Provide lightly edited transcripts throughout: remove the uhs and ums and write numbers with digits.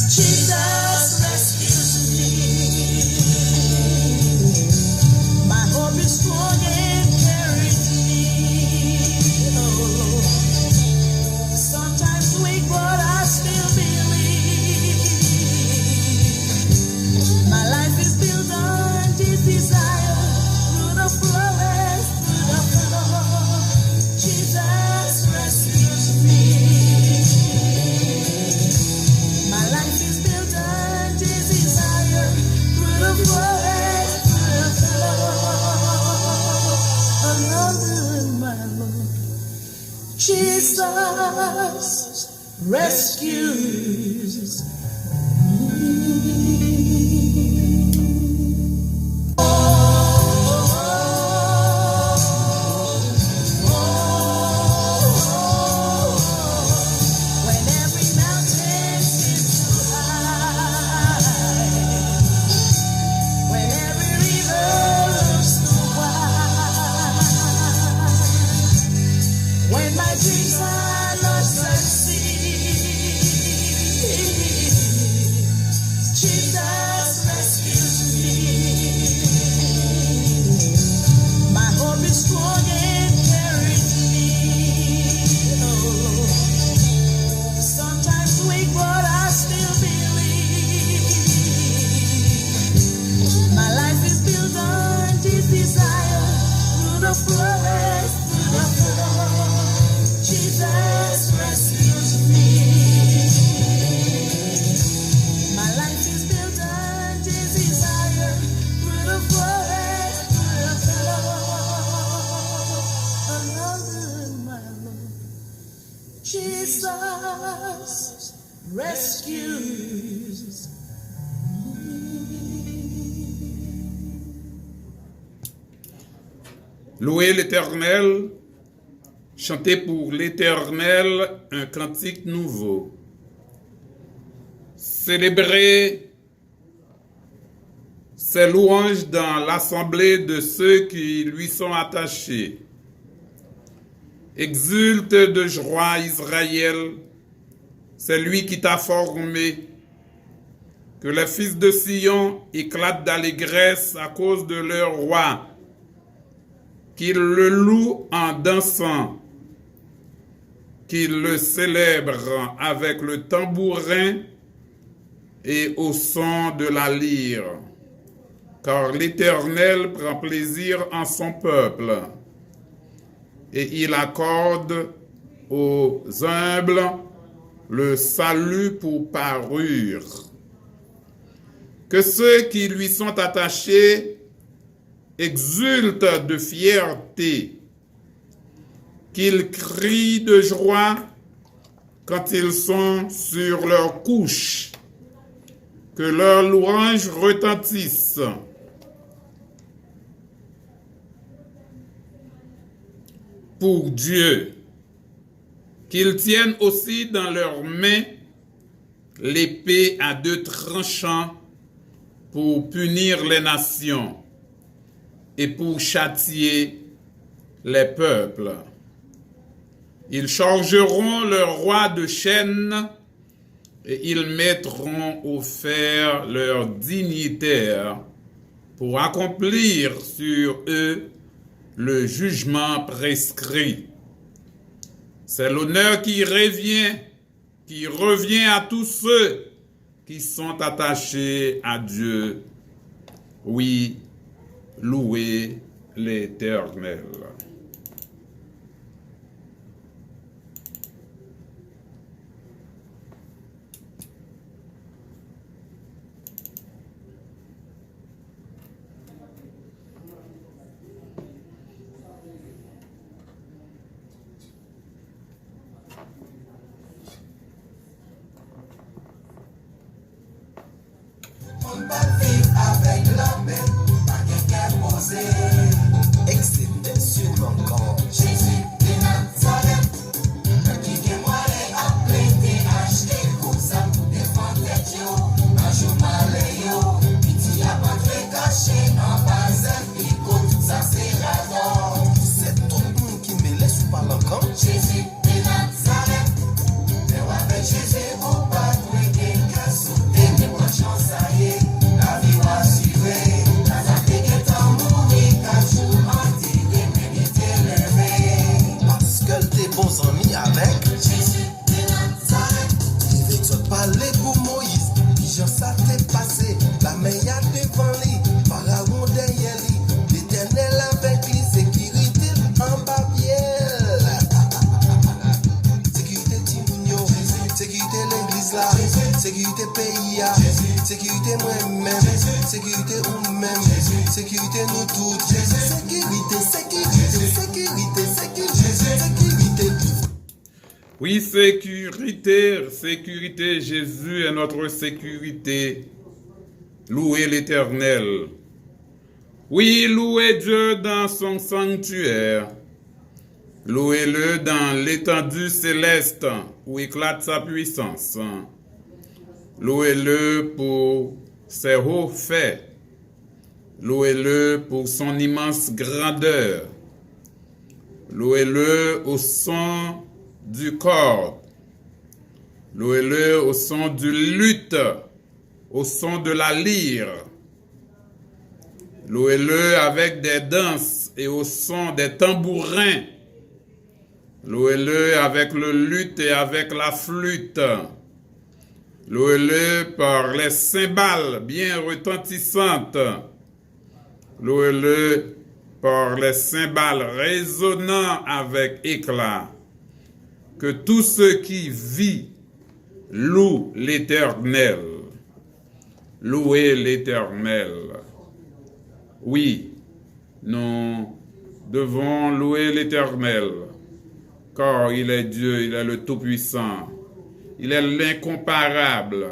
Jesus rescues me. My hope is strong and carries me. Oh, sometimes weak, but I still believe. My life is built on His desire. Through the forest, through the flood, Jesus rescues me. My life is built on His desire. Through the forest, through the flood, another my Lord. Jesus rescues when every mountain seems too high, when every river looks too wide, when my dreams are lost at sea, Jesus rescues me. My hope is strong and carries me. Oh, sometimes weak, but I still believe. My life is built on His desire. Through the forest, through the flood, Jesus rescues me. My life is built on His desire. Through the forest, through the flood, another my Lord. Jesus rescues me. Louez l'Éternel, chantez pour l'Éternel un cantique nouveau. Célébrez ses louanges dans l'assemblée de ceux qui lui sont attachés. Exulte de joie Israël, c'est lui qui t'a formé. Que les fils de Sion éclatent d'allégresse à cause de leur roi. Qu'ils le louent en dansant, qu'ils le célèbrent avec le tambourin et au son de la lyre. Car l'Éternel prend plaisir en son peuple, et il accorde aux humbles le salut pour parure. Que ceux qui lui sont attachés exultent de fierté, qu'ils crient de joie quand ils sont sur leur couche, que leurs louanges retentissent. Pour Dieu, qu'ils tiennent aussi dans leurs mains l'épée à deux tranchants pour punir les nations et pour châtier les peuples. Ils chargeront leur roi de chaînes et ils mettront au fer leurs dignitaires pour accomplir sur eux le jugement prescrit. C'est l'honneur qui revient à tous ceux qui sont attachés à Dieu. Oui, louez l'Éternel. On va vivre avec la main, pas qu'un posé. Excitez sur sécurité pays, sécurité moi-même, sécurité ou-même, sécurité nous toutes, sécurité, sécurité, sécurité, sécurité, sécurité. Oui, sécurité, sécurité, Jésus est notre sécurité. Louez l'Éternel. Oui, louez Dieu dans son sanctuaire. Louez-le dans l'étendue céleste où éclate sa puissance. Louez-le pour ses hauts faits. Louez-le pour son immense grandeur. Louez-le au son du corps. Louez-le au son du luth, au son de la lyre. Louez-le avec des danses et au son des tambourins. Louez-le avec le luth et avec la flûte. Louez-le par les cymbales bien retentissantes. Louez-le par les cymbales résonnant avec éclat. Que tout ce qui vit loue l'Éternel. Louez l'Éternel. Oui, nous devons louer l'Éternel, car il est Dieu, il est le Tout-Puissant, il est l'incomparable,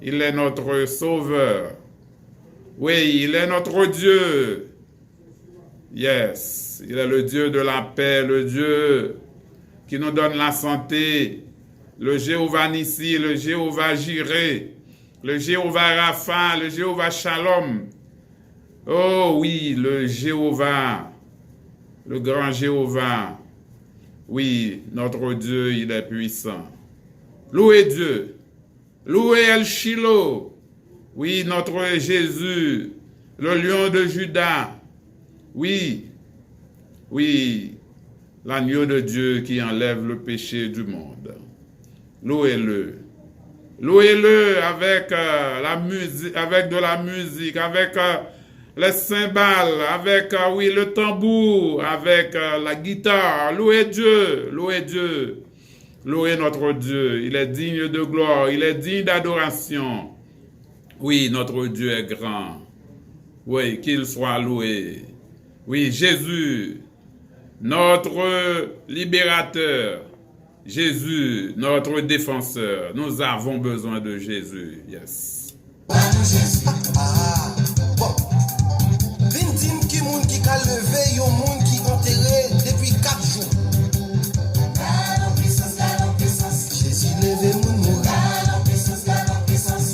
il est notre Sauveur. Oui, il est notre Dieu. Yes, il est le Dieu de la paix, le Dieu qui nous donne la santé, le Jéhovah Nissi, le Jéhovah Jireh, le Jéhovah Rapha, le Jéhovah Shalom. Oh oui, le Jéhovah, le grand Jéhovah. Oui, notre Dieu, il est puissant. Louez Dieu. Louez El Shiloh. Oui, notre Jésus, le lion de Juda. Oui, oui, l'agneau de Dieu qui enlève le péché du monde. Louez-le. Louez-le avec la musique, avec de la musique, avec les cymbales, avec oui, le tambour, avec la guitare. Louez Dieu, louez Dieu. Louez notre Dieu. Il est digne de gloire, il est digne d'adoration. Oui, notre Dieu est grand. Oui, qu'il soit loué. Oui, Jésus, notre libérateur. Jésus, notre défenseur. Nous avons besoin de Jésus. Yes. Bon. Vindim qui moun qui ka levé, yon moun qui enterré depuis 4 jours. Jésus levé moun mourir.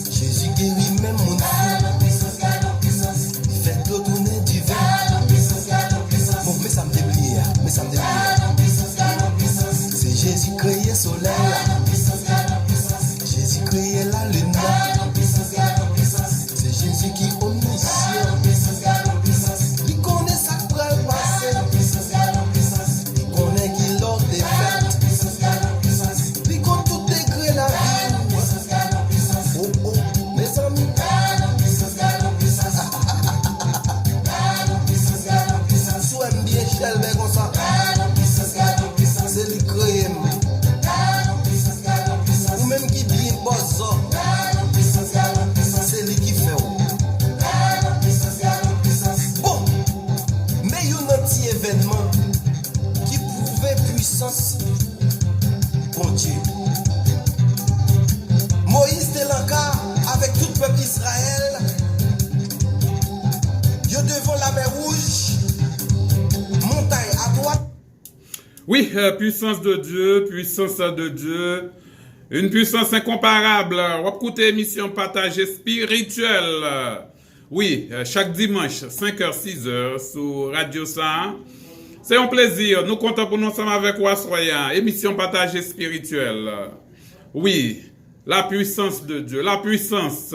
Jésus guérit même moun fou. Il fait de tourner du vin. Bon, mais ça me déblie, mais ça me déblie. C'est Jésus créé soleil. Jésus créé la lune. C'est Jésus qui est omniscient. Il connaît ça qui pourrait passer. Il connaît qui l'ordre des fêtes. Il connaît tout degré la vie. Oh oh, mes amis. Sois bien chelvé comme ça. C'est lui créé. Ou même qui bien bosse. C'est lui qui fait. Bon, mais il y a un petit événement qui prouvait puissance. Bon Dieu. Moïse de l'Anka avec tout le peuple d'Israël. Il est devant la mer Rouge. Montagne à droite. Oui, puissance de Dieu, puissance de Dieu. Une puissance incomparable. On va écouter émission partagée spirituelle. Oui, chaque dimanche, 5h, 6h, sur Radio Sa. C'est un plaisir. Nous comptons pour nous ensemble avec Wassoya. Émission partagée spirituelle. Oui, la puissance de Dieu. La puissance.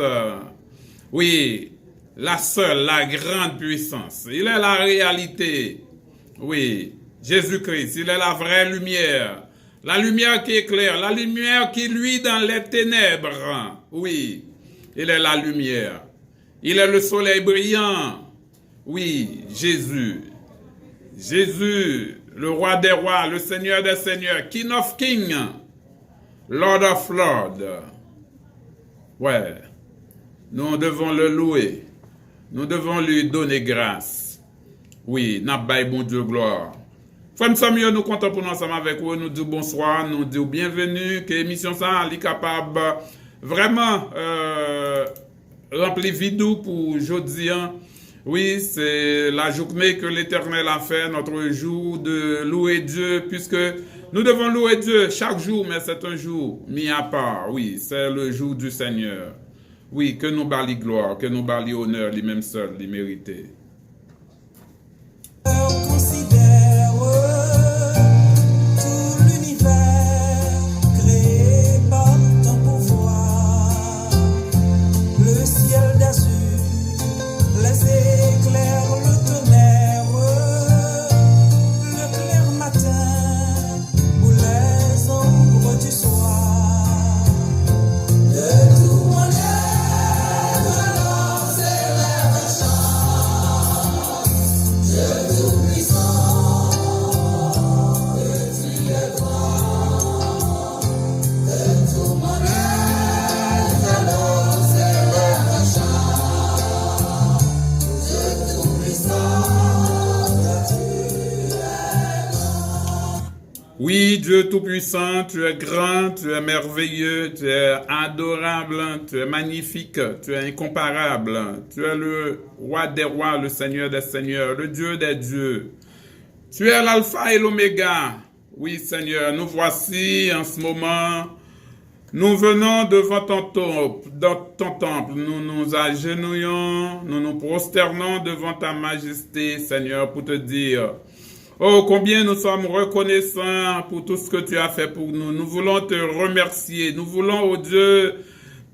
Oui, la seule, la grande puissance. Il est la réalité. Oui, Jésus-Christ, il est la vraie lumière. La lumière qui éclaire, la lumière qui luit dans les ténèbres. Oui, il est la lumière. Il est le soleil brillant. Oui, Jésus. Jésus, le roi des rois, le seigneur des seigneurs, King of Kings, Lord of Lords. Ouais, nous devons le louer. Nous devons lui donner grâce. Oui, n'a pas bon Dieu gloire. Frère Samuel, nous comptons pour nous ensemble avec vous. Nous disons bonsoir, nous disons bienvenue. Que l'émission ça est capable vraiment remplir vidéo pour aujourd'hui. Oui, c'est la journée que l'Éternel a fait, notre jour de louer Dieu, puisque nous devons louer Dieu chaque jour, mais c'est un jour mis à part. Oui, c'est le jour du Seigneur. Oui, que nous bali gloire, que nous bali honneur, lui-même seul, lui mérité. Considère tout l'univers créé par ton pouvoir, le ciel d'azur, les éclairs, le tonnerre, le clair matin ou les ombres du soir. De tout mon être, alors s'élève un chant. Dieu tout-puissant, que tu es grand. De tout mon être, alors s'élève un chant. Dieu tout-puissant, que tu es grand. Oui, Dieu Tout-Puissant, tu es grand, tu es merveilleux, tu es adorable, tu es magnifique, tu es incomparable, tu es le roi des rois, le Seigneur des seigneurs, le Dieu des dieux. Tu es l'alpha et l'oméga. Oui, Seigneur, nous voici en ce moment. Nous venons devant ton temple, nous nous agenouillons, nous nous prosternons devant ta majesté, Seigneur, pour te dire, oh, combien nous sommes reconnaissants pour tout ce que tu as fait pour nous. Nous voulons te remercier, nous voulons, oh Dieu,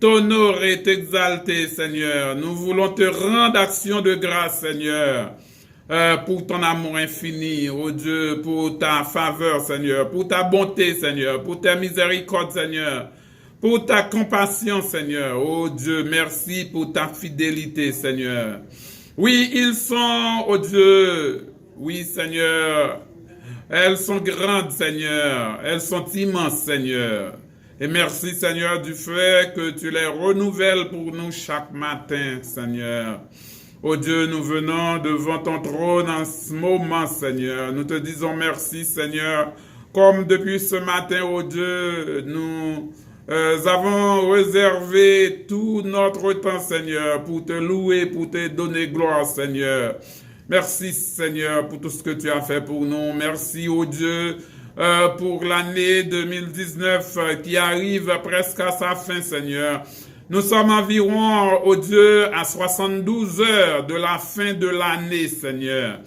t'honorer, t'exalter, Seigneur. Nous voulons te rendre action de grâce, Seigneur. Pour ton amour infini, oh Dieu, pour ta faveur, Seigneur, pour ta bonté, Seigneur, pour ta miséricorde, Seigneur, pour ta compassion, Seigneur. Oh Dieu, merci pour ta fidélité, Seigneur. Oui, ils sont, oh Dieu, oui, Seigneur, elles sont grandes, Seigneur, elles sont immenses, Seigneur. Et merci, Seigneur, du fait que tu les renouvelles pour nous chaque matin, Seigneur. Oh Dieu, nous venons devant ton trône en ce moment, Seigneur. Nous te disons merci, Seigneur. Comme depuis ce matin, oh Dieu, nous avons réservé tout notre temps, Seigneur, pour te louer, pour te donner gloire, Seigneur. Merci, Seigneur, pour tout ce que tu as fait pour nous. Merci, oh Dieu, pour l'année 2019 qui arrive presque à sa fin, Seigneur. Nous sommes environ, oh Dieu, à 72 heures de la fin de l'année, Seigneur.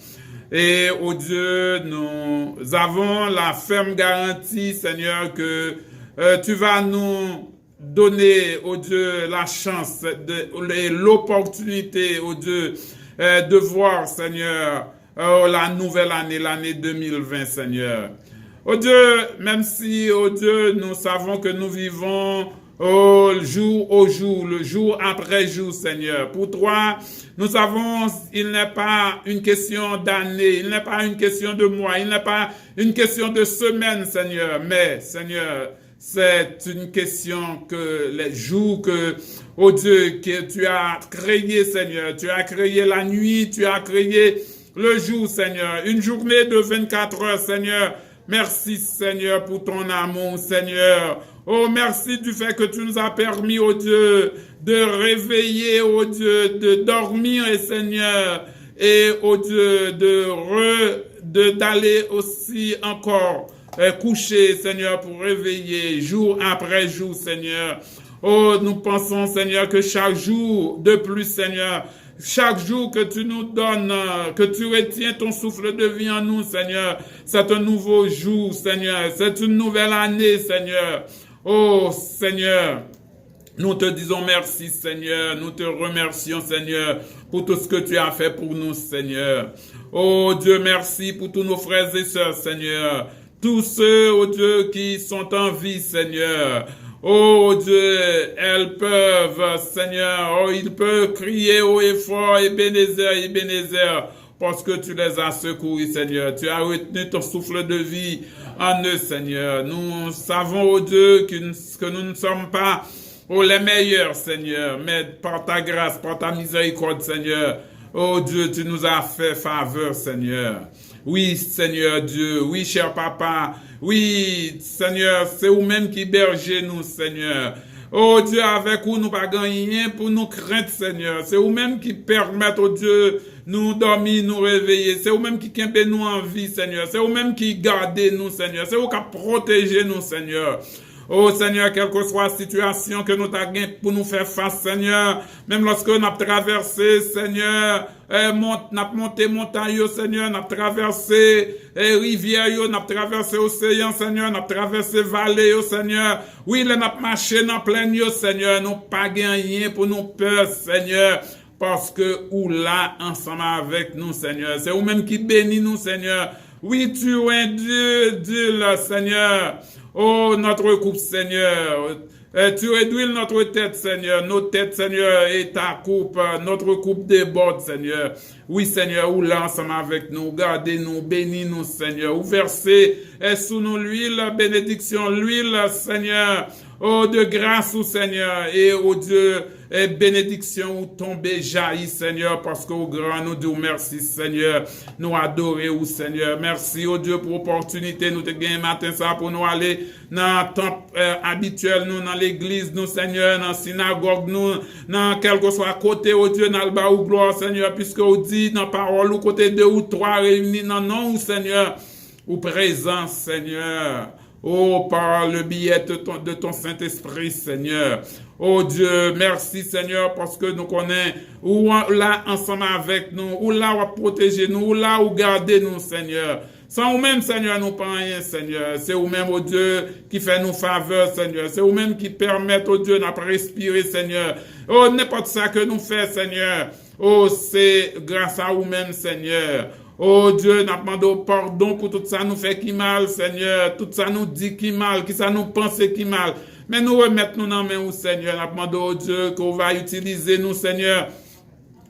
Et, oh Dieu, nous avons la ferme garantie, Seigneur, que tu vas nous donner, oh Dieu, la chance, l'opportunité, oh Dieu, de voir, Seigneur, la nouvelle année, l'année 2020, Seigneur. Oh Dieu, même si, oh Dieu, nous savons que nous vivons au jour, le jour après jour, Seigneur. Pour toi, nous savons, il n'est pas une question d'année, il n'est pas une question de mois, il n'est pas une question de semaine, Seigneur. Mais, Seigneur, c'est une question que les jours que, oh Dieu, que tu as créé, Seigneur. Tu as créé la nuit, tu as créé le jour, Seigneur. Une journée de 24 heures, Seigneur. Merci, Seigneur, pour ton amour, Seigneur. Oh, merci du fait que tu nous as permis, oh Dieu, de réveiller, oh Dieu, de dormir, et Seigneur, et oh Dieu, d'aller aussi encore coucher, Seigneur, pour réveiller jour après jour, Seigneur. Oh, nous pensons, Seigneur, que chaque jour de plus, Seigneur, chaque jour que tu nous donnes, que tu retiens ton souffle de vie en nous, Seigneur, c'est un nouveau jour, Seigneur. C'est une nouvelle année, Seigneur. Oh, Seigneur, nous te disons merci, Seigneur. Nous te remercions, Seigneur, pour tout ce que tu as fait pour nous, Seigneur. Oh, Dieu, merci pour tous nos frères et sœurs, Seigneur. Tous ceux, oh Dieu, qui sont en vie, Seigneur. Oh Dieu, elles peuvent, Seigneur, oh, ils peuvent crier haut et fort, Ebenezer, parce que tu les as secourus, Seigneur. Tu as retenu ton souffle de vie en eux, Seigneur. Nous savons, oh Dieu, que nous ne sommes pas Oh, les meilleurs, Seigneur, mais par ta grâce, par ta miséricorde, Seigneur. Oh Dieu, tu nous as fait faveur, Seigneur. Oui, Seigneur Dieu. Oui, cher papa. Oui, Seigneur, c'est vous-même qui bergez nous, Seigneur. Oh Dieu, avec vous, nous pas rien pour nous craindre, Seigneur. C'est vous-même qui permettent, oh Dieu, nous dormir, nous réveiller. C'est vous-même qui kempe nous en vie, Seigneur. C'est vous-même qui gardez nous, Seigneur. C'est vous qui protégez nous, Seigneur. Oh Seigneur, quelle que soit la situation que nous avons pour nous faire face, Seigneur, même lorsque nous avons traversé, Seigneur, nous avons monté montagne, Seigneur, nous avons traversé rivière, nous avons traversé océan, Seigneur, nous avons traversé vallée, Seigneur. Oui, nous avons marché dans plein, Seigneur, nous pas rien pour nous peur, Seigneur. Parce que ou là, ensemble avec nous, Seigneur. C'est vous-même qui bénit nous, Seigneur. Oui, tu es Dieu, Seigneur. Oh, notre coupe, Seigneur. Tu réduis notre tête, Seigneur. Nos têtes, Seigneur, et ta coupe. Notre coupe déborde, Seigneur. Oui, Seigneur, ou là, ensemble avec nous. Gardez-nous, bénis-nous, Seigneur. Ou versez sous nous l'huile, bénédiction, l'huile, Seigneur. Oh, de grâce, au Seigneur. Et oh Dieu, et bénédiction ou tomber jaillit, Seigneur, parce qu'au grand nous disons merci, Seigneur. Nous adorer, ou Seigneur. Merci, oh Dieu, pour l'opportunité. Nous te gagnons matin ça pour nous aller dans le temple habituel, nous, dans l'église, nous, Seigneur, dans la synagogue, nous, dans quel que soit côté, oh Dieu, dans le bas ou gloire, Seigneur, puisque on dit dans la parole, ou côté deux ou trois réunis, dans le nom, Seigneur, ou présence, Seigneur. Oh, par le billet de ton Saint-Esprit, Seigneur. Oh Dieu, merci, Seigneur, parce que nous connaissons où là, ensemble avec nous, où là, où protéger nous, où là, où garder nous, Seigneur. Sans vous-même, Seigneur, nous pas rien, Seigneur. C'est vous-même, oh Dieu, qui fait nous faveur, Seigneur. C'est vous-même qui permet, oh Dieu, de respirer, Seigneur. Oh, n'importe ça que nous fait, Seigneur. Oh, c'est grâce à vous-même, Seigneur. Oh Dieu, nous demandons pardon pour tout ça nous fait qui mal, Seigneur. Tout ça nous dit qui mal, qui ça nous pense qui mal. Mais nous remettons nous dans la main, Seigneur. Nous demandons, oh Dieu, qu'on va utiliser nous, Seigneur.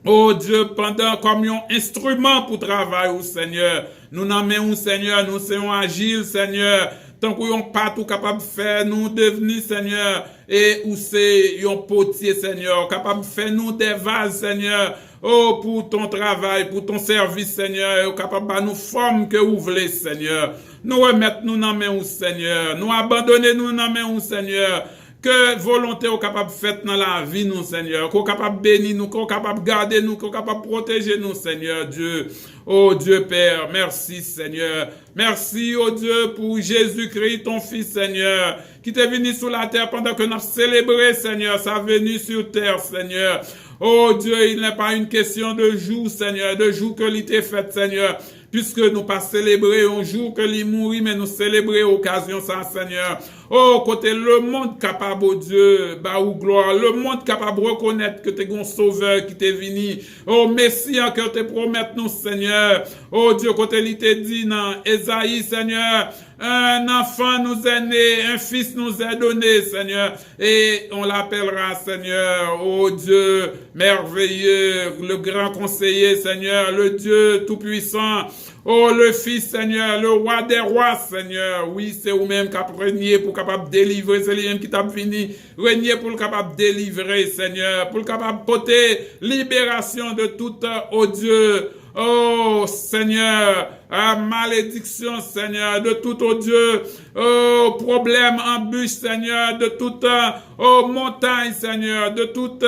Oh Dieu, pendant comme un instrument pour travailler, Seigneur. Nous n'en mettons, Seigneur, nous sommes agiles, Seigneur. Tant qu'on n'est pas tout capable de faire, nous devenir, Seigneur, et où c'est un potier, Seigneur, capable de faire nous des vases, Seigneur. Oh, pour ton travail, pour ton service, Seigneur, capable de nous former que vous voulez, Seigneur. Nous remettre nous dans main, Seigneur. Nous abandonner nous dans main, Seigneur. Que volonté est capable de faire dans la vie, nous, Seigneur. Qu'on capable de bénir nous, qu'on capable de garder nous, qu'on capable de protéger nous, Seigneur Dieu. Oh Dieu Père, merci, Seigneur. Merci, oh Dieu, pour Jésus-Christ, ton Fils, Seigneur, qui t'est venu sur la terre pendant que nous avons célébré, Seigneur, sa venue sur terre, Seigneur. Oh Dieu, il n'est pas une question de jour, Seigneur, de jour que l'ité fait, Seigneur, puisque nous pas célébrer un jour que l'il mourit, mais nous célébrer occasion ça, Seigneur. Oh, côté le monde capable, oh Dieu, bah ou gloire, le monde capable de reconnaître que t'es un sauveur qui t'est venu. Oh, Messie, que te promettre nous, Seigneur. Oh Dieu, côté l'ité dit dans Ésaïe, Seigneur, un enfant nous est né, un fils nous est donné, Seigneur, et on l'appellera, Seigneur, oh Dieu, merveilleux, le grand conseiller, Seigneur, le Dieu tout-puissant, oh le Fils, Seigneur, le roi des rois, Seigneur, oui, c'est vous-même qui a régné pour capable délivrer, c'est lui-même qui t'a fini, régner pour le capable délivrer, Seigneur, pour le capable porter libération de tout, oh Dieu, oh Seigneur, malédiction, Seigneur, de tout, oh Dieu, oh problème, embûche, Seigneur, de toute, oh montagne, Seigneur, de toute,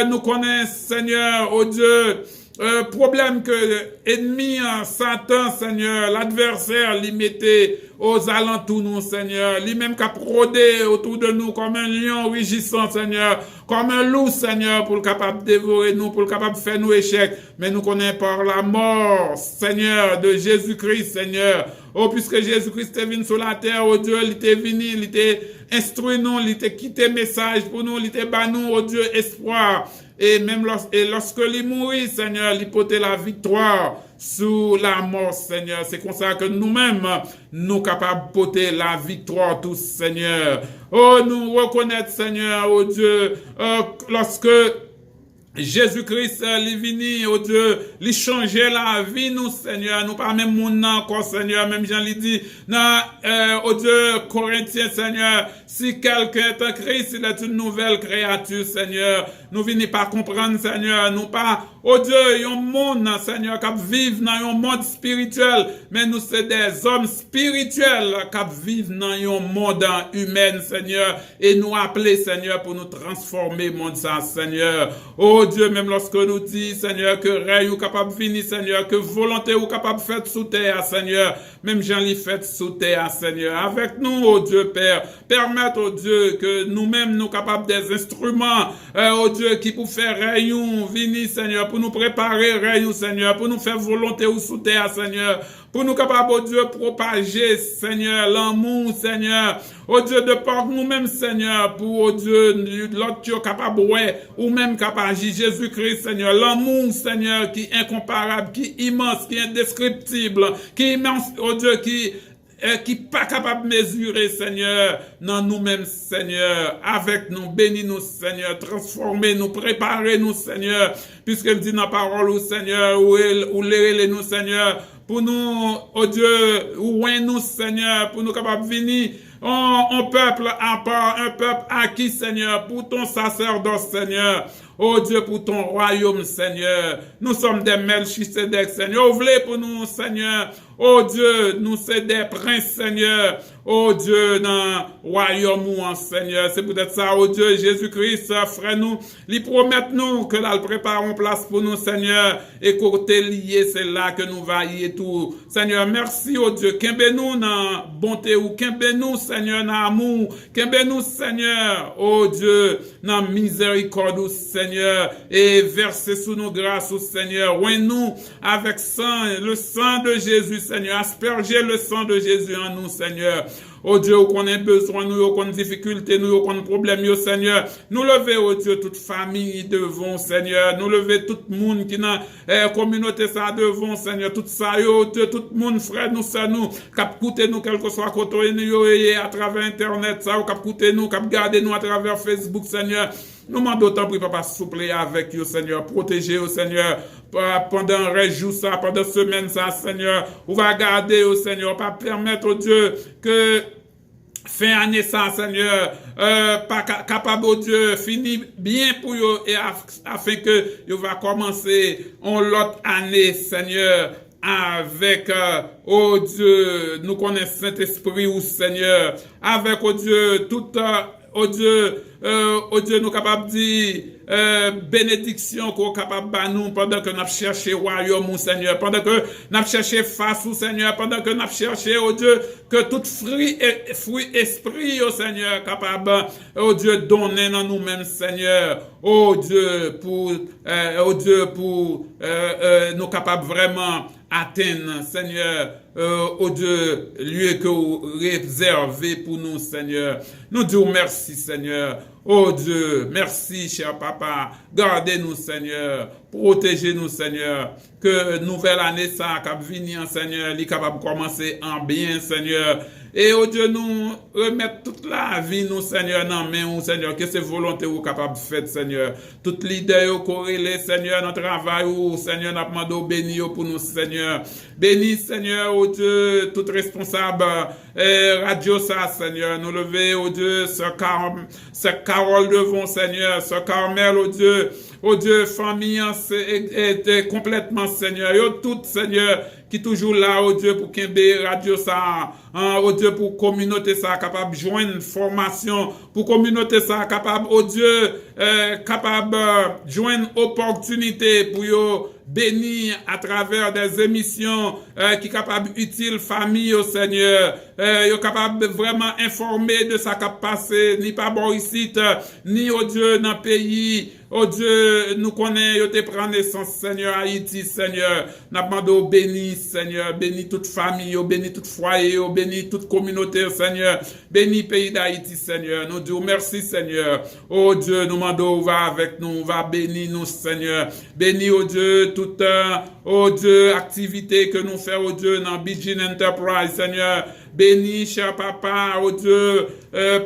nous connaissons, Seigneur, oh Dieu, problème que ennemi, Satan, Seigneur, l'adversaire, lui mettait aux alentours, nous, Seigneur, lui-même qui a brodé autour de nous comme un lion rugissant, Seigneur, comme un loup, Seigneur, pour le capable de dévorer nous, pour le capable de faire nous échecs, mais nous connaissons par la mort, Seigneur, de Jésus-Christ, Seigneur. Oh, puisque Jésus-Christ est venu sur la terre, oh Dieu, il était venu, il était instruit nous, il était quitté message pour nous, il était bas nous, oh Dieu, espoir. Et même lorsque il mourit, Seigneur, il portait la victoire sous la mort, Seigneur. C'est comme ça que nous-mêmes, nous capables de porter la victoire tous, Seigneur. Oh, nous reconnaître, Seigneur, oh Dieu, lorsque Jésus-Christ, il vini, oh Dieu, il changer la vie, nous, Seigneur. Nous pas même mon nom encore, Seigneur. Même Jean lui dit, non, oh Dieu, Corinthiens, Seigneur, si quelqu'un est en Christ, il est une nouvelle créature, Seigneur. Nous venons pas comprendre, Seigneur. Nous pas, oh Dieu, un monde, Seigneur, qui vivent dans un monde spirituel. Mais nous, c'est des hommes spirituels qui vivent dans un monde humain, Seigneur. Et nous appeler, Seigneur, pour nous transformer, monde ça, Seigneur. Oh Dieu, même lorsque nous dit, Seigneur, que règne ou capable de finir, Seigneur, que volonté ou capable de faire sous terre, Seigneur, même Jean l'y fait sous terre, Seigneur, avec nous, oh Dieu, Père, permettre, oh Dieu, que nous-mêmes, nous capables des instruments, oh Dieu, qui pour faire règne, venir, Seigneur, pour nous préparer règne, Seigneur, pour nous faire volonté ou sous terre, Seigneur, pour nous capables, oh Dieu, propager, Seigneur, l'amour, Seigneur, oh Dieu, de par nous-mêmes, Seigneur, pour, oh Dieu, l'autre Dieu capable, ouais, ou même capable d'agir, Jésus-Christ, Seigneur, l'amour, Seigneur, qui est incomparable, qui est immense, qui est indescriptible, qui est immense, oh Dieu, qui pas capable de mesurer, Seigneur, dans nous-mêmes, Seigneur, avec nous, bénis-nous, Seigneur, transformez-nous, préparez-nous, Seigneur, puisqu'il dit dans la parole, Seigneur, où les nous, Seigneur, pour nous, oh Dieu, où nous, Seigneur, pour nous capables de venir, un peuple à part, un peuple acquis, Seigneur, pour ton sacerdoce, Seigneur. Oh Dieu, pour ton royaume, Seigneur. Nous sommes des Melchisedec, Seigneur. Ouvrez pour nous, Seigneur. Oh Dieu, nous sommes des princes, Seigneur. Oh Dieu, dans le royaume, Seigneur. C'est peut-être ça, oh Dieu, Jésus-Christ, frère nous. Lui promettent nous que là, le préparons place pour nous, Seigneur. Et côté lié, c'est là que nous va y tout. Seigneur, merci, oh Dieu. Qu'embé-nous dans bonté ou qu'embé-nous, Seigneur, dans amour. Qu'embé-nous, Seigneur, oh Dieu, dans miséricorde, Seigneur. Et versez sous nos grâces, oh Seigneur. Oui, nous, avec le sang de Jésus, Seigneur. Aspergez le sang de Jésus en nous, Seigneur. Oh Dieu, qu'on ait besoin, nous, qu'on ait difficulté, nous, qu'on ait problème, oh Seigneur. Nous lever, oh Dieu, toute famille devant, Seigneur. Nous lever tout le monde qui dans la communauté ça devant, Seigneur. Tout ça, oh Dieu, tout le monde, frère, nous, ça, nous, cap coûter nous, quel que soit côté, nous, à travers Internet, ça, cap coûter nous, cap garder nous à travers Facebook, Seigneur. Nous demandons d'autant pour papa souffler avec vous, Seigneur. Protéger au Seigneur. Pendant un jour, ça, pendant semaine, ça, Seigneur. On va garder au Seigneur. Pas permettre au Dieu que fin année, ça, Seigneur. Pas capable au Dieu. Fini bien pour vous et afin que vous va commencer en l'autre année, Seigneur. Avec, oh Dieu, nous connaissons Saint-Esprit ou Seigneur. Avec, oh Dieu, tout, oh Dieu, nous capables de dire bénédiction qu'on capable de nous pendant que nous cherchons royaume, Seigneur, pendant que nous cherchons face au Seigneur, pendant que nous cherchons, oh Dieu, que tout fruit esprit, oh Seigneur, capable, oh Dieu, donner dans nous-mêmes, Seigneur, oh Dieu, pour nous capables vraiment atteindre, Seigneur, oh Dieu, lieu que vous réservez pour nous, Seigneur. Nous disons merci, Seigneur. Oh Dieu, merci, cher papa. Gardez-nous, Seigneur. Protégez-nous, Seigneur. Que nouvelle année, ça, cap venir, Seigneur, est capable de commencer en bien, Seigneur. Et oh Dieu, nous remettre toute la vie, nous, Seigneur, dans la main, Seigneur, que c'est volonté ou capable de faire, Seigneur. Toute l'idée au corrélé, Seigneur, notre travail, Seigneur, nous demandons béni pour nous, Seigneur. Béni, Seigneur, oh Dieu, tout responsable, radio ça, Seigneur, nous lever, oh Dieu, ce Carole devant, Seigneur, ce Carmel, oh Dieu, famille, est complètement, Seigneur, et tout, Seigneur, qui toujours là, oh Dieu, pour qu'il y ait radio ça, oh Dieu, pour communauté ça, capable de joindre une formation, pour communauté ça, capable, oh Dieu, capable de joindre opportunité pour yo béni à travers des émissions qui sont capables utiles famille au Seigneur, capable de vraiment informer de ça qui a passé, ni pas bon ici, ni au Dieu dans le pays. Oh Dieu, nous connaissons, te prend naissance, Seigneur, Haïti, Seigneur. Nous demandons béni, Seigneur, béni toute famille, béni tout foyer, béni toute communauté, Seigneur. Béni pays d'Haïti, Seigneur. Nous disons merci, Seigneur. Oh Dieu, nous demandons, va avec nous, va bénir nous, Seigneur. Béni, oh Dieu, toute, oh Dieu, activité que nous faisons, oh Dieu, dans Begin Enterprise, Seigneur. Bénis, cher papa, oh Dieu,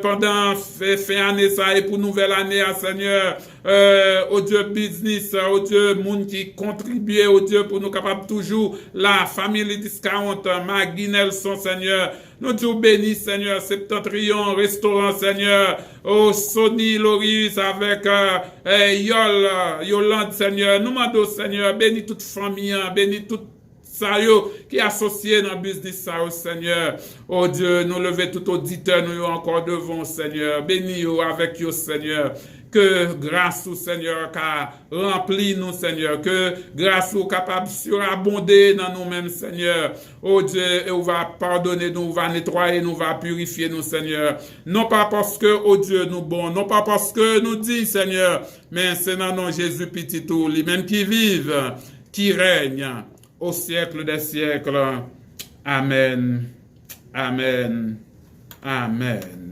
pendant fin année ça et pour nouvelle année, Seigneur. Oh Dieu, business, oh Dieu, monde qui contribue, oh Dieu, pour nous capables toujours, la famille discount, Maggie Nelson, Seigneur. Nous Dieu bénis, Seigneur, Septentrion, restaurant, Seigneur. Oh, Sony, Loris, avec Yolande, Seigneur. Nous demandons, Seigneur, bénis toute famille, bénis toute ça qui est associé dans le business, ça, Seigneur. Oh Dieu, nous levons tout auditeur, nous encore devant, Seigneur. Bénis avec vous, Seigneur. Que grâce au Seigneur qu'a rempli nous, Seigneur. Que grâce au capable surabonder dans nous-mêmes, Seigneur. Oh Dieu, et on va pardonner nous, on va nettoyer nous, on va purifier nous, Seigneur. Non pas parce que, oh Dieu, nous bon, non pas parce que nous dit, Seigneur, mais c'est dans nom Jésus petit tout, les mêmes qui vivent, qui règnent au siècle des siècles. Amen. Amen. Amen.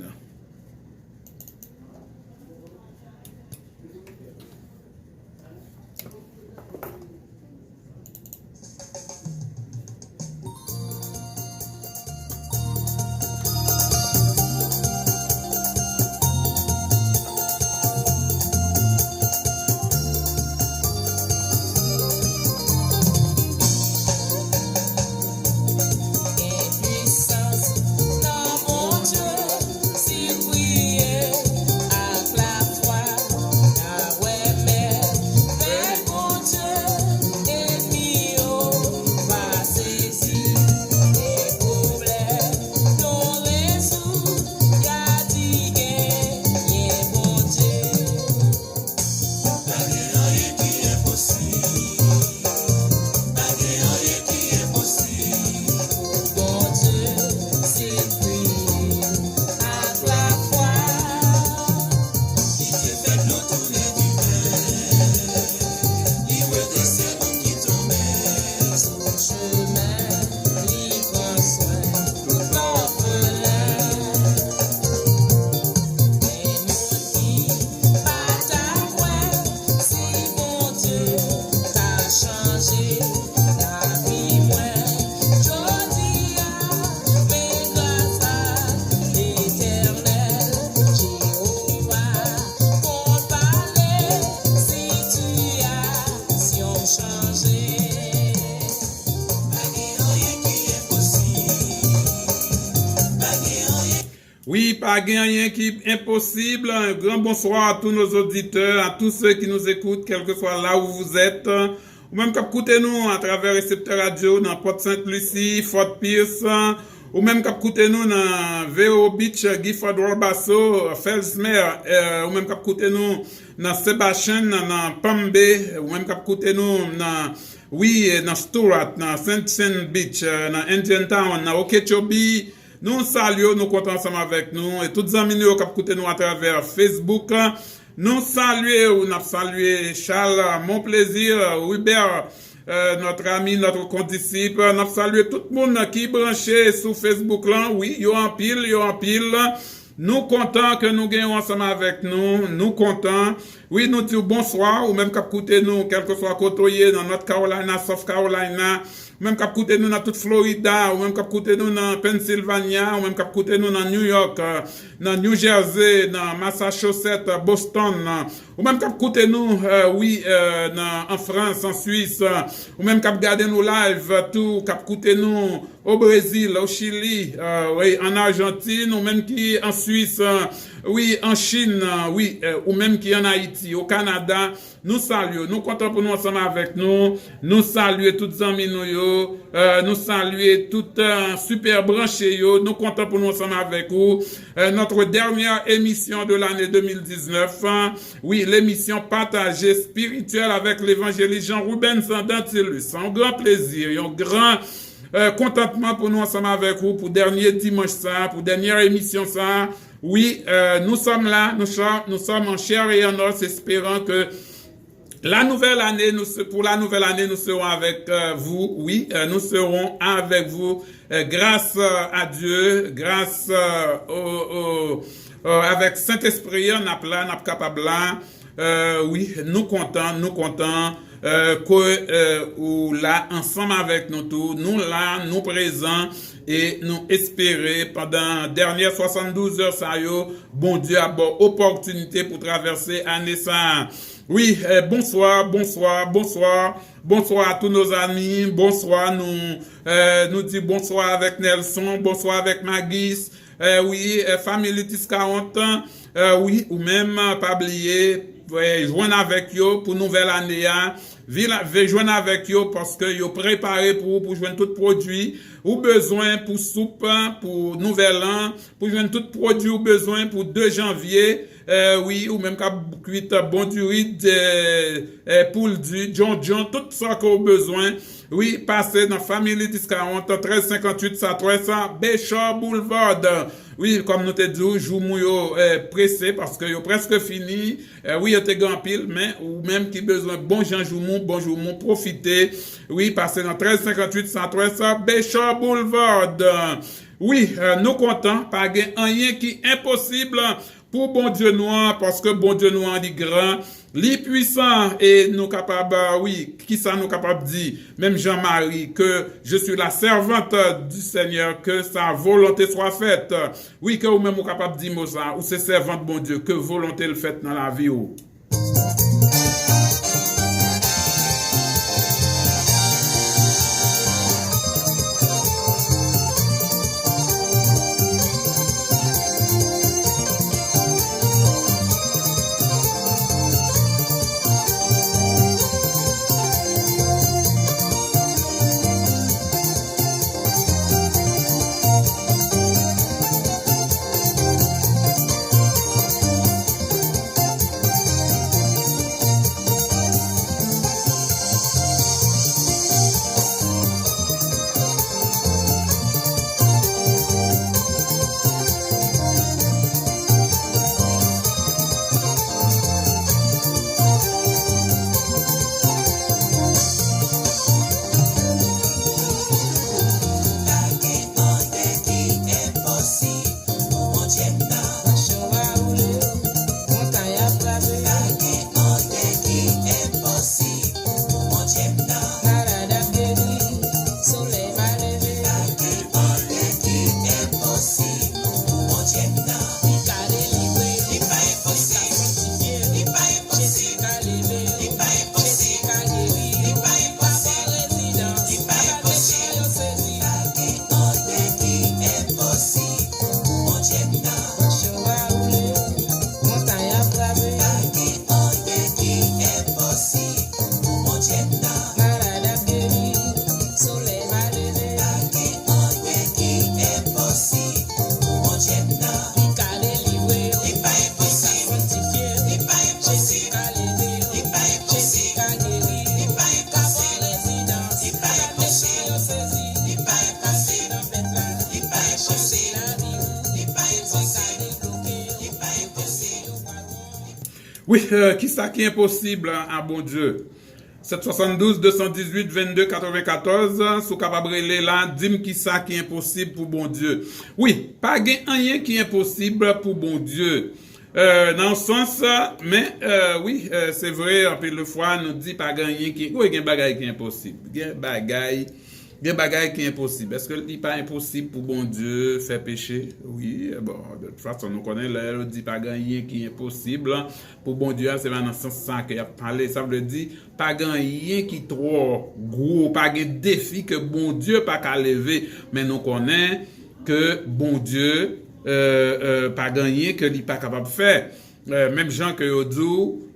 Oui, pas rien qui est impossible. Un grand bonsoir à tous nos auditeurs, à tous ceux qui nous écoutent, quel que soit là où vous êtes. Ou même écoutez nous à travers récepteur radio dans Port-Sainte-Lucie, Fort Pierce, ou même écoutez nous dans VO Beach, Gifford Robasso, Felsmer, ou même écoutez nous dans Sébastien, dans Palm Bay, ou même écoutez nous dans Stuart, dans Saint Beach, dans Indian Town, dans Okeechobee. Nous saluons, nous comptons ensemble avec nous et toutes les amis qui écoutent nous à travers Facebook. Nous saluons, nous saluons Charles, mon plaisir, Hubert, notre ami, notre condisciple. Nous saluons tout le monde qui est branché sur Facebook là. Oui, il y a un pile, il y a un pile. Nous comptons que nous gagnons ensemble avec nous. Nous comptons. Oui, nous disons bonsoir ou même écouter nous, quel que soit côté dans North Carolina, South Carolina. Même qu'à écouter nous dans toute Florida, ou même qu'à écouter nous dans Pennsylvania, ou même qu'à écouter nous dans New York, dans New Jersey, dans Massachusetts, Boston, ou même qu'à écouter nous, en France, en Suisse, ou même qu'à regarder nous live, tout, qu'à écouter nous au Brésil, au Chili, en Argentine, ou même qui en Suisse, en Chine, ou même qui en Haïti, au Canada. Nous saluons, nous comptons pour nous ensemble avec nous, nous saluons toutes les amis nous saluons toutes super branchés nous comptons pour nous ensemble avec vous. Notre dernière émission de l'année 2019, l'émission partagée spirituelle avec l'évangéliste Jean-Ruben Sandantilus. Un grand plaisir, un grand contentement pour nous ensemble avec vous pour dernier dimanche ça, pour dernière émission ça. Nous sommes là, nous sommes en chair et en os, espérant que la nouvelle année, pour la nouvelle année, nous serons avec vous. Nous serons avec vous grâce à Dieu, grâce avec Saint-Esprit, on a capable oui, nous comptons que ou là ensemble avec nous tous, nous là, nous présents et nous espérer pendant dernières 72 heures ça yo, bon Dieu a bonne opportunité pour traverser année ça. Oui, bonsoir à tous nos amis, bonsoir, nous dit bonsoir avec Nelson, bonsoir avec Magis, oui, famille Litis 40 ans, oui, ou même, pas oublier, joindre avec yo pour nouvelle année, joindre avec yo parce que yo préparé pour joindre tout produit, ou besoin pour soupe, pour nouvel an, pour joindre tout produit ou besoin pour 2 janvier, oui, ou même qu'à cuite bon du riz, poule du John, tout ça qu'on a besoin. Oui, passez dans Family 1040, 1358, 300, Béchor Boulevard. Oui, comme nous te dit, jour mouyo pressé parce que yo presque fini. Oui, yo te grand pile, mais ou même qui besoin bon jour profitez. Oui, passez dans 1358, 300, Béchor Boulevard. Oui, nous comptons, pas rien qui est impossible pour bon Dieu noir, parce que bon Dieu noir dit grand, li puissant, et nous capables, oui, qui ça nous capable dire, même Jean-Marie, que je suis la servante du Seigneur, que sa volonté soit faite. Oui, que vous même vous capable de dire ça, ou c'est servante bon Dieu, que volonté le fait dans la vie. Ou. Oui, qui ça qui est impossible à bon Dieu? 772 218 22 94, sous capable là, dis-moi qui ça qui est impossible pour bon Dieu. Oui, pas rien qui est impossible pour bon Dieu. Dans le sens, mais oui, c'est vrai, en peu de fois, nous dit pas rien qui est bagaille qui est impossible. Des bagailles qui est impossible. Est-ce que il n'est pas impossible pour bon Dieu faire pécher? Oui, bon, de toute façon, nous connaissons, là, on dit pas rien qui est impossible. Pour bon Dieu, c'est dans ce sens qu'il a parlé. Ça veut dire, pas rien qui est trop gros, pas de défi que bon Dieu pas qu'à lever. Mais nous connaissons que bon Dieu, pas rien que il pas capable de faire. Même gens que vous dit,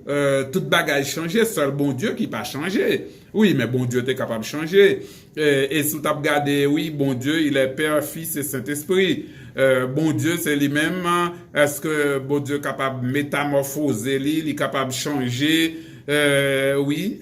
toute bagaille changé, seul bon Dieu qui pas changé. Oui, mais bon Dieu est capable de changer. Et si tu as regardé, oui, bon Dieu, il est Père, Fils et Saint-Esprit. Bon Dieu, c'est lui-même. Est-ce que bon Dieu est capable de métamorphoser, il est capable de changer? Oui,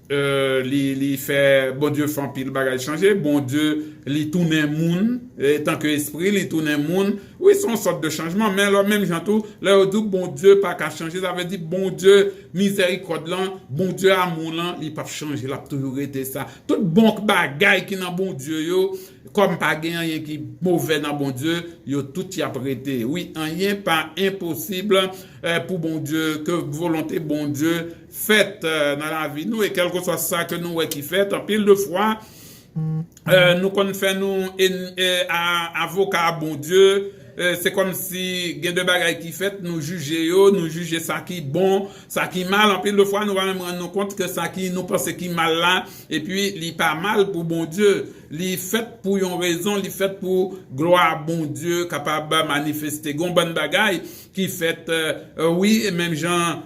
il fait, bon Dieu fait un pile bagage changer. Bon Dieu li tourne moun, tant que esprit, li tourne moun. Oui, c'est une sorte de changement, mais là, même j'entends, là, on dit, bon Dieu, pas qu'à changer, ça veut dire, bon Dieu, miséricorde là, bon Dieu, amour là, il pas changer, il a toujours été ça. Tout bon bagay qui dans bon Dieu, yo, comme pas rien qui mauvais dans bon Dieu, yo tout y a prêté. Oui, rien pas impossible pour bon Dieu, que volonté bon Dieu faite dans la vie nous, et quel que soit ça que nous qui fait, en pile de fois, nous qu'on fait nous avocat à bon Dieu. C'est comme si il y a de bagailles qui fait nous juger ça qui bon, ça qui mal. En pile de fois nous allons rendre compte que ça qui nous pense qui mal là, et puis il pas mal pour bon Dieu, il fait pour une raison, il fait pour gloire à bon Dieu capable de manifester gon bonne bagaille qui fait oui, et même Jean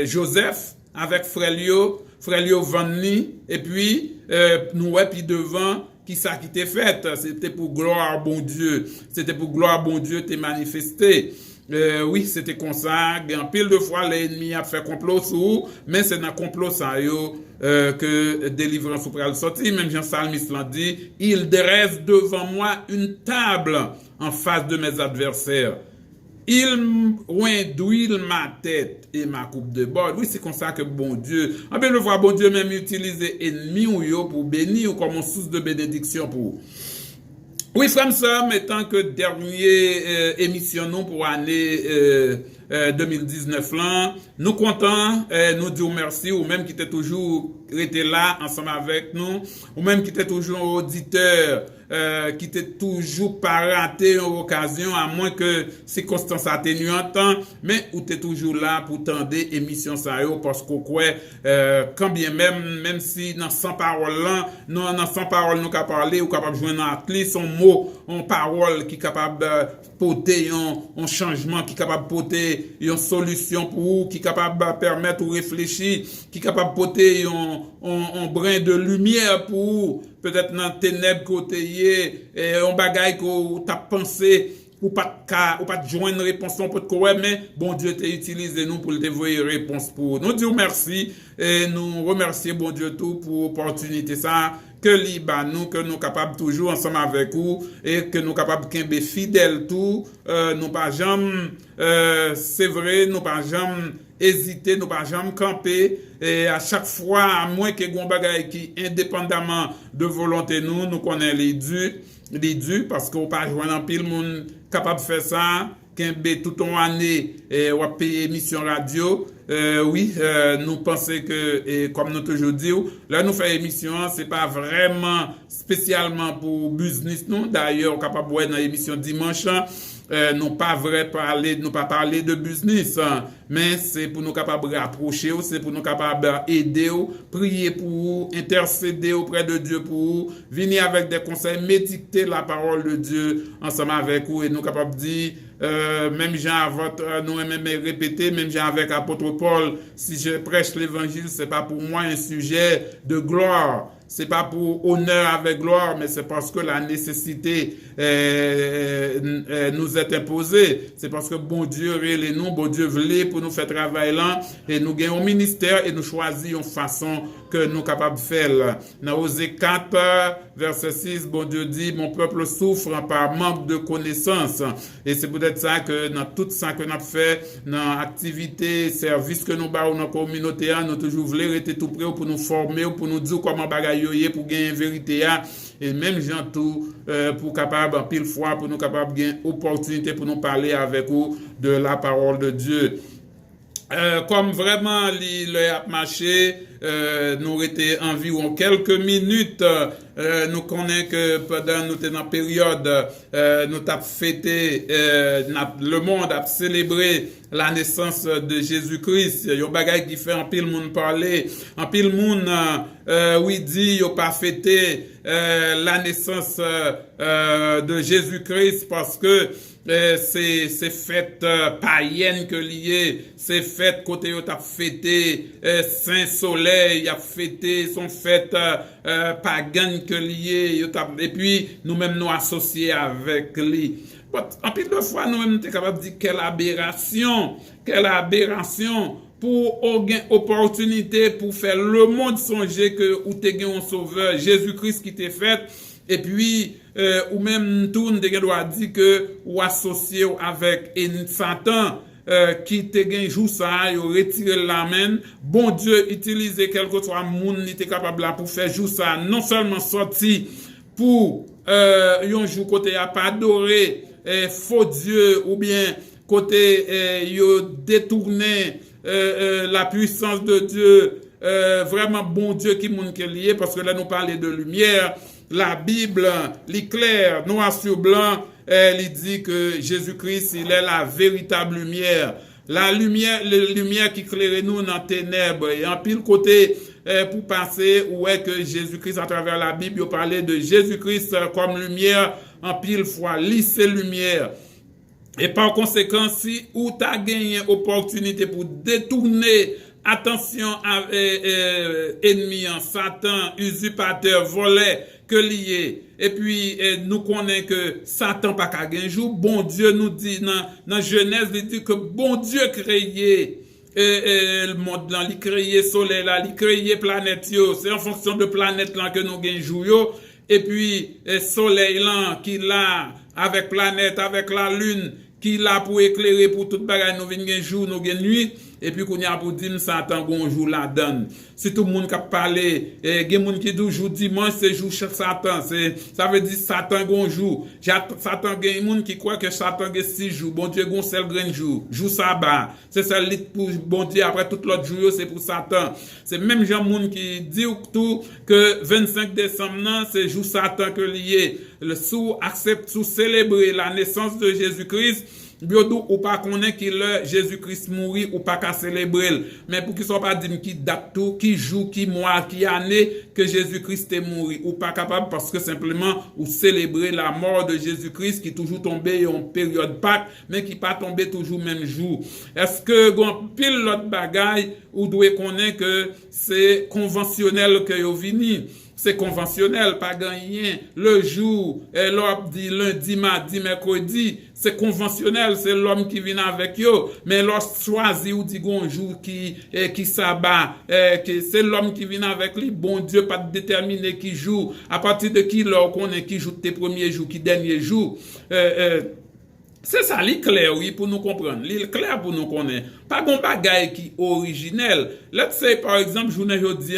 Joseph avec frère Lio Vanni, et puis nous ouais puis devant qui ça qui t'est fait, c'était pour gloire à bon Dieu, c'était pour gloire à bon Dieu t'es manifesté. Oui, c'était comme ça, en pile de fois l'ennemi a fait complot sur, mais c'est dans complot ça que délivrance pour le sortir, même Jean Salmiste l'a dit, il dresse devant moi une table en face de mes adversaires. Il oint d'huile ma tête et ma coupe de bord. Oui, c'est comme ça que bon Dieu, on peut le voir, bon Dieu même utiliser ennemi ou yo pour bénir ou comme une source de bénédiction pour. Oui, frère, ça, mettant que dernière émission nous pour l'année 2019 là, nous comptons, nous disons merci, ou même qui était toujours été là ensemble avec nous, ou même qui était toujours auditeur, qui était toujours pas raté une occasion, à moins que circonstances atténuantes, mais ou t'es toujours là pour tendre émission ça yo, parce que quoi, quand bien même si dans 100 paroles là, dans 100 paroles nous capable parler, ou capable joindre un son mot, en parole qui capable de porter un changement, qui capable de porter une solution pour vous, qui capable de permettre ou réfléchir, qui capable de porter un brin de lumière pour vous, peut-être dans ténèbres côté et un bagage que t'as pensé ou pas de joindre une réponse on peut te mais bon Dieu t'a utilisé nous pour te voir une réponse pour nous disons merci et nous remercier bon Dieu tout pour l'opportunité ça que liba nous que nous capables toujours ensemble avec vous et que nous capables qu'un fidèle tout nous pas jamais c'est vrai nous pas jamais hésiter nous pas jamais camper et à chaque fois à moins que gon bagaille qui indépendamment de volonté nous connaît les durs parce qu'on pas joindre en pile monde capable de faire ça qu'un toute une année ou à payer émission radio oui nous pensons que et comme nous toujours dit là nous fait émission c'est pas vraiment spécialement pour business nous d'ailleurs capable voir dans émission dimanche non pas parler de business mais c'est pour nous capables rapprocher c'est pour nous capables aider prier pour vous, intercéder auprès de Dieu pour vous, venir avec des conseils méditer la parole de Dieu ensemble avec vous et nous capables dire même Jean avec nous même répéter même Jean avec apôtre Paul si je prêche l'évangile c'est pas pour moi un sujet de gloire. C'est pas pour honneur avec gloire, mais c'est parce que la nécessité nous est imposée. C'est parce que bon Dieu réel nous, bon Dieu voulait pour nous faire travailler là, et nous gagnons un ministère et nous choisissons une façon que nous capables de faire. Dans Osée 4, verset 6, bon Dieu dit, mon peuple souffre par manque de connaissance. Et c'est peut-être ça que dans tout ça que nous avons fait, dans l'activité, service que nous avons dans la communauté, nous toujours voulu rester tout près pour nous former, pour nous dire comment bagaille pour gagner une vérité et même gens tout pour capable en pile fois pour nous capable gagner opportunité pour nous parler avec vous de la parole de Dieu. Comme vraiment le a marché nous était environ quelques minutes nous connaissons que pendant nous dans période nous t'a fêté le monde a célébré la naissance de Jésus-Christ. Il y a un bagage qui fait en pile monde parler, en pile monde oui dit il pas fêté la naissance de Jésus-Christ parce que c'est fête païenne que lié, c'est fête côté yo t'a fêté Saint Soleil, a fêté son fête païenne que lié, et puis nous même nous associer avec lui. En pile de fois nous même t'es capable de dire quelle aberration pour aucune opportunité pour faire le monde songer que ou t'es un sauveur Jésus-Christ qui t'est fait et puis ou même tout nous doit dire que ou associé avec Satan qui te gen jou ça yo retirer la main bon Dieu utiliser quelque soit monde qui était capable là pour faire jou ça non seulement sorti pour yon jou côté a pas adorer faux Dieu ou bien côté yo détourner la puissance de Dieu vraiment bon Dieu qui moun qui lié parce que là nous parler de lumière la Bible l'éclair noir sur blanc il dit que Jésus-Christ il est la véritable lumière la lumière qui éclaire nous dans ténèbres et en pile côté pour passer où est que Jésus-Christ à travers la Bible il parlait de Jésus-Christ comme lumière en pile fois lycée lumière et par conséquent si ou t'as gagné opportunité pour détourner attention à ennemi Satan usurpateur voleur que lié et puis nous connaissons que Satan pas qu'à gagner jour bon Dieu nous dit dans Genèse il dit que bon Dieu créé le monde là il créé soleil là il créé planète yo c'est en fonction de planète là que nous gagne jour yo et puis soleil là qui là avec planète avec la lune qui là pour éclairer pour toute bagaille nous vinn gen jour nous gen nuit et puis qu'on y a pour dire Satan gon jour la donne si tout le monde qui parler gen monde qui dit jour dimanche c'est jour Satan c'est ça veut dire Satan gon jour Satan gen monde qui croit que Satan gen 6 jours bon Dieu gon seul grand jour sabbat c'est ça lit pour bon Dieu après tout l'autre jour c'est pour Satan c'est même gens monde qui dit tout que 25 décembre non c'est jour Satan que lié le sous accepte sous célébrer la naissance de Jésus-Christ biodou ou pas connaît qu'il Jésus-Christ mourit ou pas qu'à célébrer mais pour qu'il soit pas dire qui date tout qui jour qui mois qui année que Jésus-Christ est mort ou pas capable parce que simplement ou célébrer la mort de Jésus-Christ qui toujours tombé en période Pâques mais qui pas tombé toujours même jour est-ce que gon pile l'autre bagaille ou doit connaître que c'est conventionnel que yo vini c'est conventionnel, pas gagné le jour, l'homme dit lundi, mardi, mercredi, c'est conventionnel, c'est l'homme qui vient avec yo, mais lorsque choisi ou dit un jour qui sabbat, c'est l'homme qui vient avec lui, bon Dieu pas déterminer qui joue, à partir de qui l'on connaît qui joue tes premiers jours, qui dernier jour, c'est ça, l'éclair, oui, pour nous comprendre. L'éclair pour nous connaître. Pas bon bagaille qui originel. Let's say, par exemple, journée jeudi,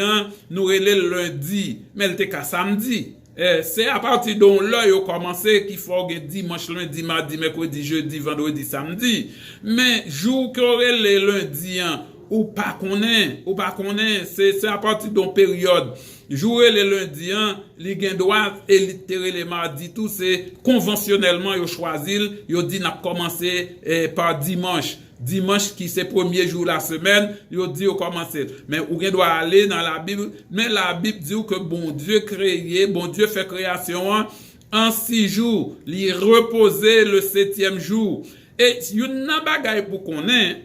nous relais lundi, mais elle était qu'à samedi. C'est à partir de là, il a commencé qu'il faut dimanche, lundi, mardi, mercredi, jeudi, vendredi, samedi. Mais, jour qu'on relais lundi, ou pas connaît, c'est à partir d'une période. Jouer le lundi, les gains droit et les mardi, tout c'est conventionnellement, ils choisi, ils dit n'a commencé par dimanche. Dimanche qui c'est premier jour de la semaine, ils dit au commencer. Mais ou doit aller dans la Bible, mais la Bible dit que bon Dieu créé, bon Dieu fait création en 6 jours, il reposer le 7e jour. Et une bagaille pour connaître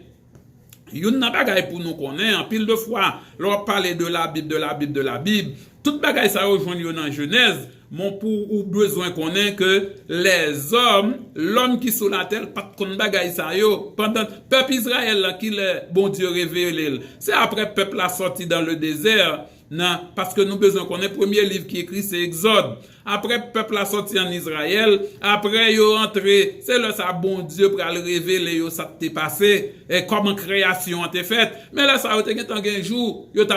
yon nan bagay pour nous connaître en pile de fois leur parler de la Bible toute bagay ça rejoint yo dans Genèse mon pour ou besoin connaître que les hommes l'homme qui sur la terre pas kon bagay ça yo pendant peuple Israël là qui le bon Dieu révélé c'est après peuple a sorti dans le désert non, parce que nous besoin qu'on ait premier livre qui écrit c'est Exode. Après peuple a sorti en Israël, après yo entré, c'est là ça bon Dieu pour le révéler yo ça t'est passé et comment création t'est faite. Mais là ça yo te gen un jour, yo te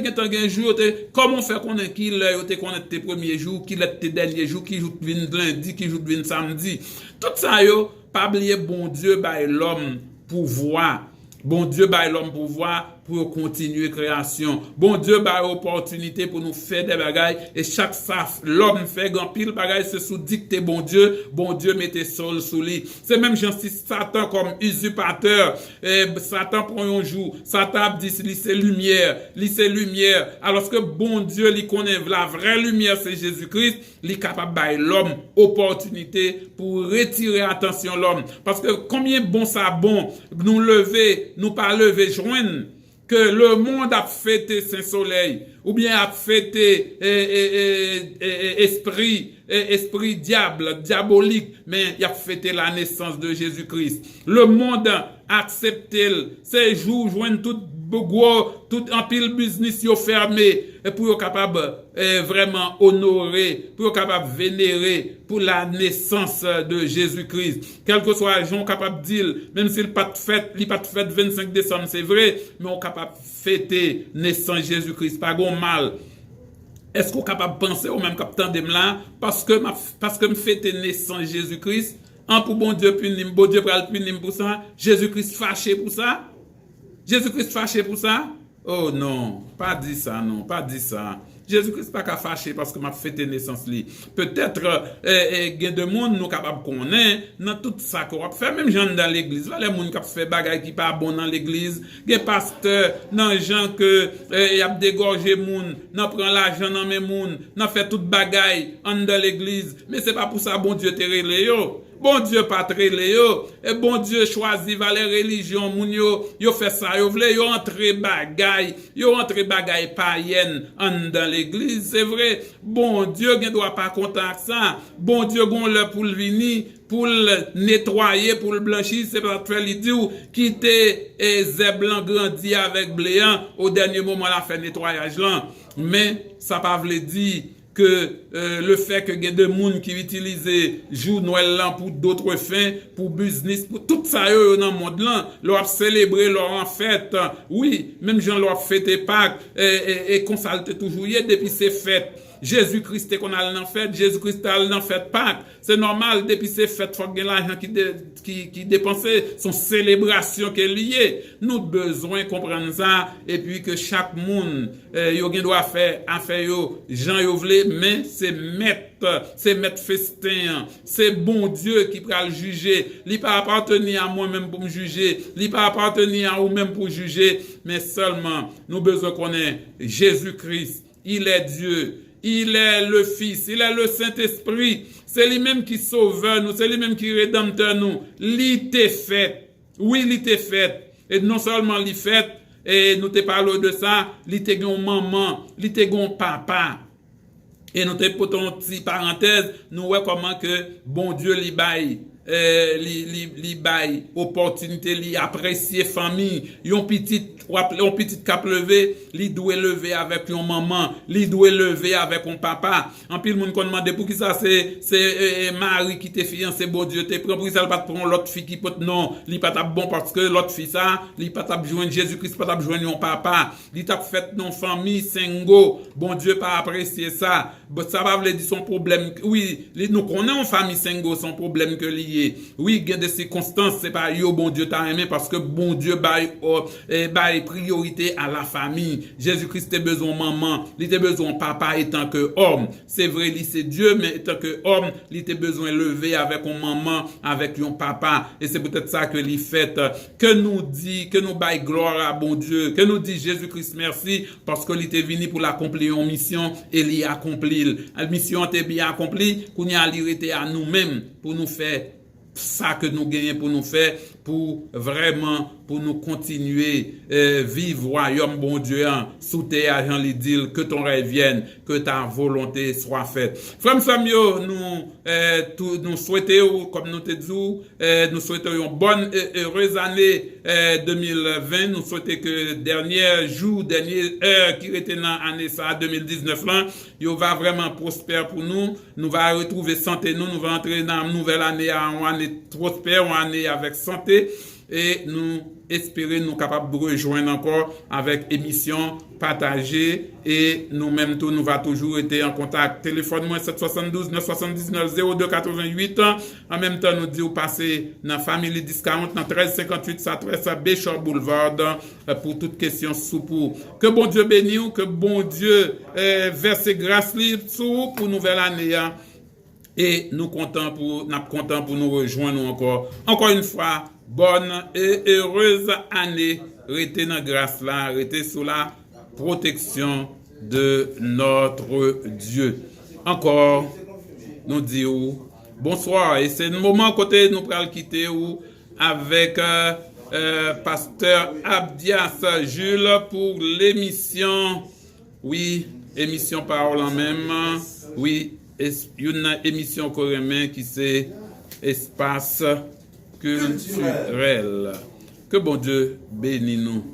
gen un jour, comment faire qu'on est qui là yo te connaître tes premiers jours, qui tes derniers jours, qui joue vinn lundi, qui joue vinn samedi. Tout ça yo pas oublier bon Dieu bail l'homme pouvoir. Bon Dieu bail l'homme pouvoir pour continuer création. Bon Dieu bail opportunité pour nous faire des bagailles et chaque fois l'homme fait grand pile bagaille c'est sous dicté bon Dieu mettez sol sous lui. C'est même genre si Satan comme usurpateur Satan prend un jour, Satan dit c'est lumière alors que bon Dieu lui connaît la vraie lumière c'est Jésus-Christ, il est capable bail l'homme opportunité pour retirer attention l'homme parce que combien bon ça bon nous lever, nous pas lever joindre que le monde a fêté Saint-Soleil ou bien a fêté esprit diabolique mais il a fêté la naissance de Jésus-Christ. Le monde a accepté ces jours joindre toute gros, tout en pile business yo fermé, et pour yo capable vraiment honorer, pour yo capable vénérer pour la naissance de Jésus-Christ. Quel que soit le jour, capable de dire, même s'il pas de fête, il pas de fête 25 décembre, c'est vrai, mais on capable de fêter naissance Jésus-Christ, pas gon mal. Est-ce qu'on est capable de penser au même capitaine de là parce que me fête naissance Jésus-Christ, en pour bon Dieu punir, bon Dieu pral punir pour ça, Jésus-Christ fâché pour ça? Jésus-Christ fâché pour ça? Oh non, pas dit ça, non, pas dit ça. Jésus-Christ pas qu'à fâcher parce que m'a fêté naissance li. Peut-être gen de monde nous capable connaître dans tout ça qu'on fait même gens dans l'église. Les monde qui fait bagay qui pas bon dans l'église, gen pasteur nan gens que y a dégorgé moun, nan prend l'argent dans mes moun, nan fait tout bagay en dans l'église, mais c'est pas pour ça bon Dieu te relé yo. Bon Dieu pas trélé yo, et bon Dieu choisi va les religions moun yo fait ça, yo vle yo entrer bagay païenne en dans l'église, c'est vrai. Bon Dieu ne doit pas content ça. Bon Dieu gon le pour le venir, pour le nettoyer, pour le blanchir, c'est pas faire lui dire quitter zè blanc grandi avec bléant au dernier moment la fait nettoyage là. Mais ça pas veut dire que le fait que il y a des gens qui utilisent jour Noël là pour d'autres fins, pour business, pour tout ça dans le monde là, leur célébrer leur en fête. Oui, même gens leur fêter Pâques et consulter toujours depuis ces fêtes. Jésus-Christ qu'on a en fête, Jésus-Christ a en fête Pâques. C'est normal depuis ces fêtes faut que l'argent qui dépensé son célébration qui est liée. Nous besoin comprendre ça et puis que chaque monde yo doit faire affaire yo Jean yo vle, mais c'est mettre festin, c'est bon Dieu qui va le juger. Il pas appartenir à moi-même pour me juger, il pas appartenir à vous-même pour juger, mais seulement nous besoin connaître Jésus-Christ, il est Dieu. Il est le Fils, il est le Saint-Esprit. C'est lui-même qui sauveur nous, c'est lui-même qui rédempteur nous. Il t'est fait. Oui, il t'est fait. Et non seulement il fait, et nous te parlons de ça, il t'est gon maman, il t'est gon papa. Et nous te pour ton petit parenthèse, nous voyons comment que bon Dieu li baille. Li bail opportunité li apprécier famille yon petit cap levé li doit lever avec yon maman li doit lever avec un papa en pile moun kon demande pour qui ça c'est Marie qui te fiancé bon Dieu te prend pour ça pas prendre l'autre fille qui peut non li pas t'a bon parce que l'autre fille ça li pas t'a joindre Jésus-Christ pas t'a joindre yon papa li t'a fait non famille singo bon Dieu pas apprécier ça ça va veut dire son problème oui nous connaissons famille singo son problème que lié. Oui, il y a des circonstances, c'est pas yo bon Dieu t'a aimé parce que bon Dieu baille priorité à la famille. Jésus-Christ a besoin de maman, il a besoin de papa étant que homme. C'est vrai, il c'est Dieu, mais étant que homme, il a besoin de lever avec une maman, avec un papa. Et c'est peut-être ça que il fait. Que nous baille gloire à bon Dieu, que nous dit Jésus-Christ merci parce que il était venu pour l'accomplir une mission et il a accompli. La mission était bien accomplie, qu'on y a été à nous-mêmes pour nous faire ça que nous gagnons pour nous faire, pour vraiment, pour nous continuer, vivre royaume bon Dieu, sous tes agents les dit que ton rêve vienne, que ta volonté soit faite. Frère Samuel, nous souhaitons, comme nous te disons, nous souhaitons une bonne et heureuse année 2020. Nous souhaitons que dernier jour, dernière heure qui était dans l'année 2019 là, il va vraiment prospère pour nous. Nous va retrouver santé, nous va entrer dans une nouvelle année, une année prospère, une année avec santé. Et nous espérons nous capables de rejoindre encore avec émission partagée et nous-mêmes tout nous va toujours être en contact. Téléphone moi 772 979 0288. En même temps nous dit ou passer dans Family Discount dans 1358 s'adresse à Béchor Boulevard pour toutes questions sous pour. Que bon Dieu bénisse, que bon Dieu verse grâce libre sous pour nouvelle année. Et nous comptons pour nous rejoindre encore une fois. Bonne et heureuse année. Restez dans grâce là, restez sous la protection de notre Dieu. Encore, nous disons bonsoir. Et c'est le moment côté nous prenons quitter avec pasteur Abdias Jules pour l'émission. Oui, émission Parole en même. Oui, une émission coréenne qui c'est Espace culturel. Que bon Dieu bénisse nous.